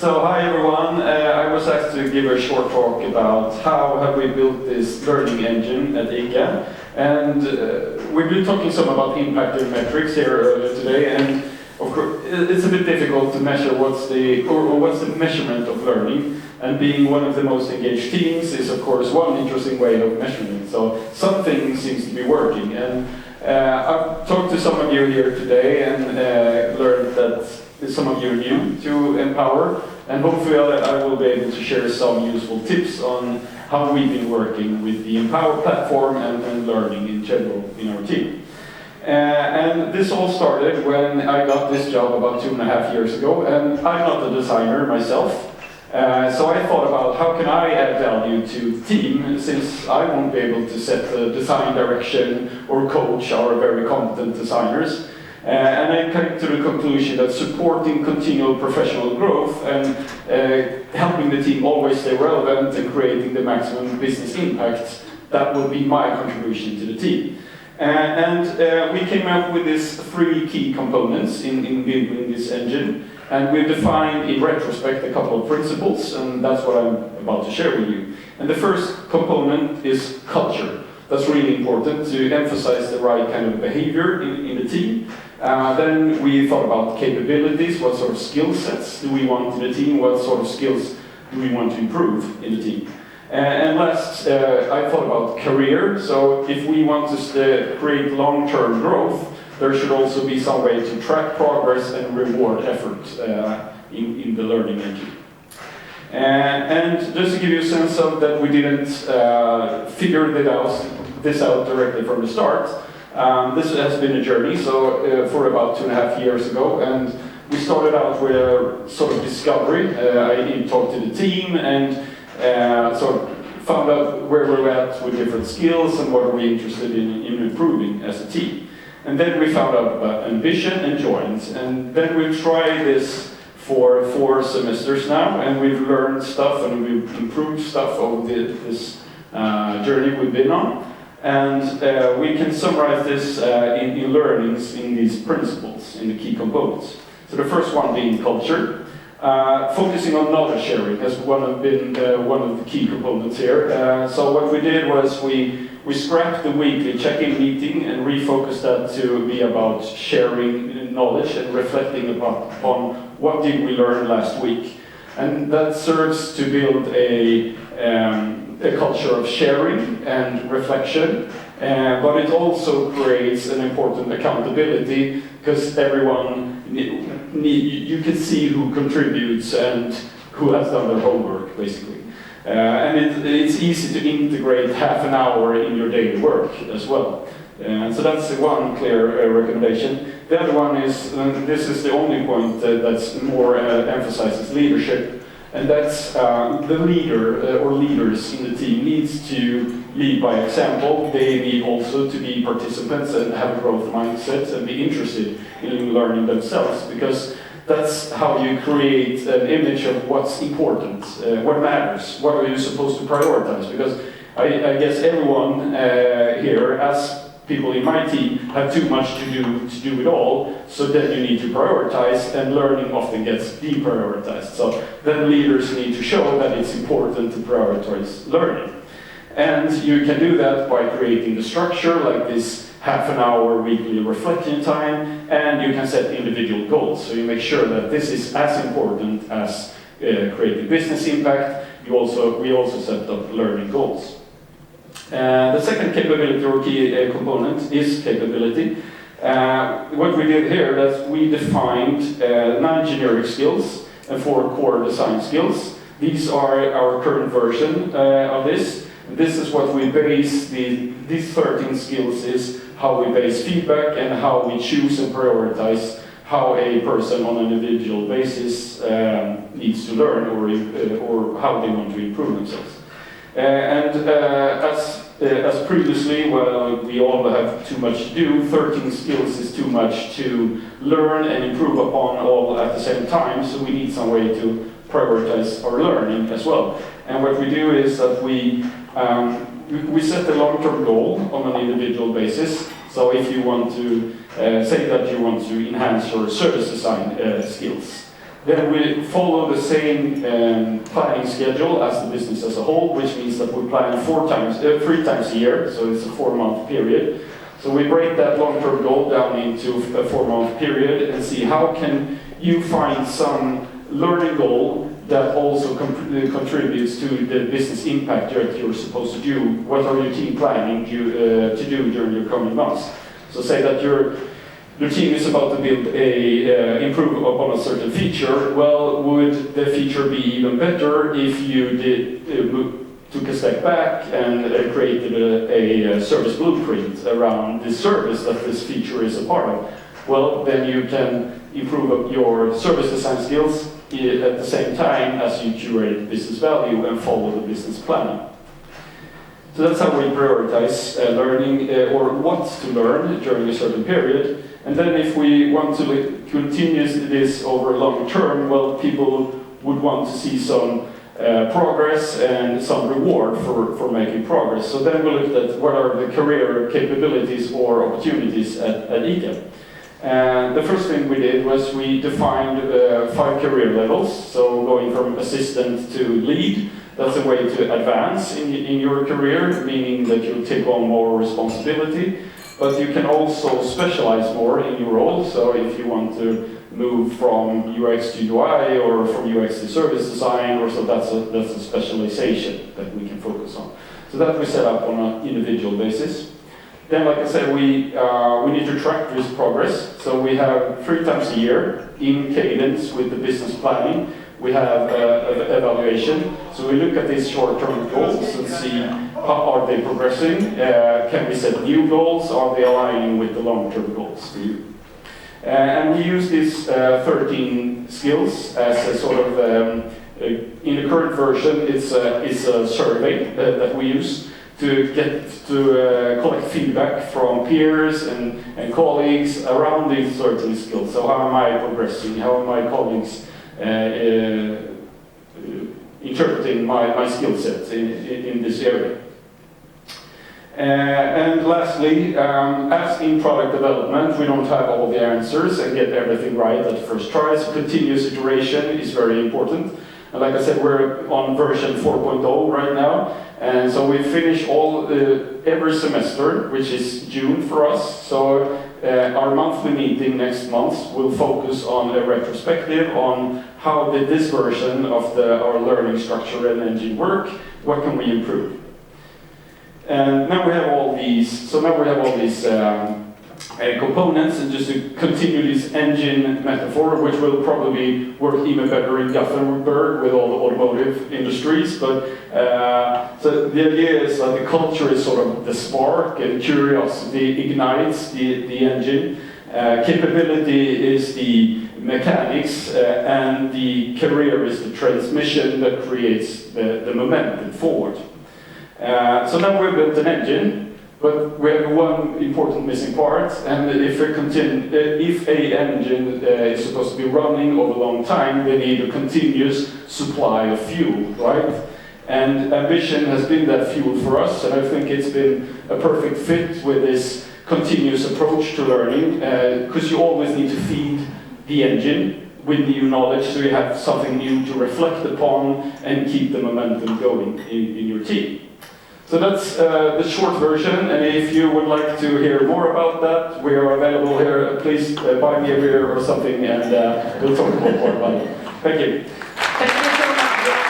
So hi everyone, I was asked to give a short talk about how have we built this learning engine at ICA. And we've been talking some about impact and metrics here earlier today, and of course it's a bit difficult to measure what's the measurement of learning. And being one of the most engaged teams is of course one interesting way of measuring it. So something seems to be working. And I've talked to some of you here today and learned that some of you are new to Empower, and hopefully I will be able to share some useful tips on how we've been working with the Empower platform and learning in general in our team. And this all started when I got this job about 2.5 years ago, and I'm not a designer myself. So I thought about how can I add value to the team, since I won't be able to set the design direction or coach our very competent designers. And I came to the conclusion that supporting continual professional growth and helping the team always stay relevant and creating the maximum business impact, that would be my contribution to the team. And we came up with these 3 key components in building this engine. And we've defined, in retrospect, a couple of principles, and that's what I'm about to share with you. And the first component is culture. That's really important to emphasize the right kind of behavior in the team. Then we thought about capabilities, what sort of skill sets do we want in the team, what sort of skills do we want to improve in the team. And last, I thought about career. So if we want to create long-term growth, there should also be some way to track progress and reward effort in the learning engine. And just to give you a sense of that we didn't figure this out directly from the start, this has been a journey, so for about 2.5 years ago, and we started out with a sort of discovery. I talked to the team and sort of found out where we're at with different skills and what are we interested in improving as a team. And then we found out about ambition and joined, and then we've tried this for 4 semesters now, and we've learned stuff and we've improved stuff over this journey we've been on. And we can summarize this in learnings in these principles, in the key components. So the first one being culture. Focusing on knowledge sharing has one of the key components here. So what we did was we scrapped the weekly check-in meeting and refocused that to be about sharing knowledge and reflecting upon what did we learn last week. And that serves to build a culture of sharing and reflection, but it also creates an important accountability, because everyone, you can see who contributes and who has done their homework, basically. And it's easy to integrate half an hour in your daily work as well. So that's one clear recommendation. The other one is, this is the only point that's more emphasizes leadership, and that's the leader or leaders in the team needs to lead by example. They need also to be participants and have a growth mindset and be interested in learning themselves, because that's how you create an image of what's important, what matters, what are you supposed to prioritize. Because I guess everyone here, as people in my team, have too much to do it all, so then you need to prioritize, and learning often gets deprioritized. So then leaders need to show that it's important to prioritize learning. And you can do that by creating the structure, like this half an hour weekly reflection time, and you can set individual goals. So you make sure that this is as important as creating business impact. We also set up learning goals. The second capability or key component is capability. What we did here is we defined 9 generic skills and 4 core design skills. These are our current version of this. This is what we base these 13 skills is how we base feedback and how we choose and prioritize how a person on an individual basis needs to learn or how they want to improve themselves. As previously, well, we all have too much to do. 13 skills is too much to learn and improve upon all at the same time, so we need some way to prioritize our learning as well. And what we do is that we set a long-term goal on an individual basis. So if you want to say that you want to enhance your service design skills, Then we follow the same planning schedule as the business as a whole, which means that we plan 3 times a year, so it's a 4-month period. So we break that long-term goal down into a 4-month period and see how can you find some learning goal that also contributes to the business impact that you're supposed to do. What are your team planning to do during your coming months? So say that your team is about to build improve upon a certain feature. Well, would the feature be even better if you took a step back and created a service blueprint around this service that this feature is a part of? Well, then you can improve your service design skills at the same time as you curate business value and follow the business planning. So that's how we prioritize learning or what to learn during a certain period. And then if we want to continue this over long term, well, people would want to see some progress and some reward for making progress. So then we looked at what are the career capabilities or opportunities at ICA. And the first thing we did was we defined 5 career levels. So going from assistant to lead, that's a way to advance in your career, meaning that you take on more responsibility. But you can also specialize more in your role. So if you want to move from UX to UI or from UX to service design, or so that's a specialization that we can focus on. So that we set up on an individual basis. Then, like I said, we need to track this progress. So we have 3 times a year in cadence with the business planning. We have evaluation. So we look at these short-term goals and see how are they progressing. Can we set new goals? Are they aligning with the long-term goals for you? And we use these 13 skills as a sort of, in the current version, it's a survey that we use to collect feedback from peers and colleagues around these certain skills. So how am I progressing? How are my colleagues interpreting my skill set in this area? And lastly, as in product development, we don't have all the answers and get everything right at first try. So continuous iteration is very important. And like I said, we're on version 4.0 right now. And so we finish every semester, which is June for us. So our monthly meeting next month will focus on a retrospective on how did this version of our learning structure and engine work, what can we improve. And now we have all these, components, and just to continue this engine metaphor, which will probably work even better in Gothenburg with all the automotive industries. But so the idea is that the culture is sort of the spark, and curiosity ignites the engine. Capability is the mechanics, and the career is the transmission that creates the momentum forward. So now we've built an engine. But we have one important missing part, and if a engine is supposed to be running over a long time, they need a continuous supply of fuel, right? And ambition has been that fuel for us, and I think it's been a perfect fit with this continuous approach to learning, because you always need to feed the engine with new knowledge, so you have something new to reflect upon and keep the momentum going in your team. So that's the short version, and if you would like to hear more about that, we are available here. Please buy me a beer or something, and we'll talk more about it. Thank you. Thank you so much.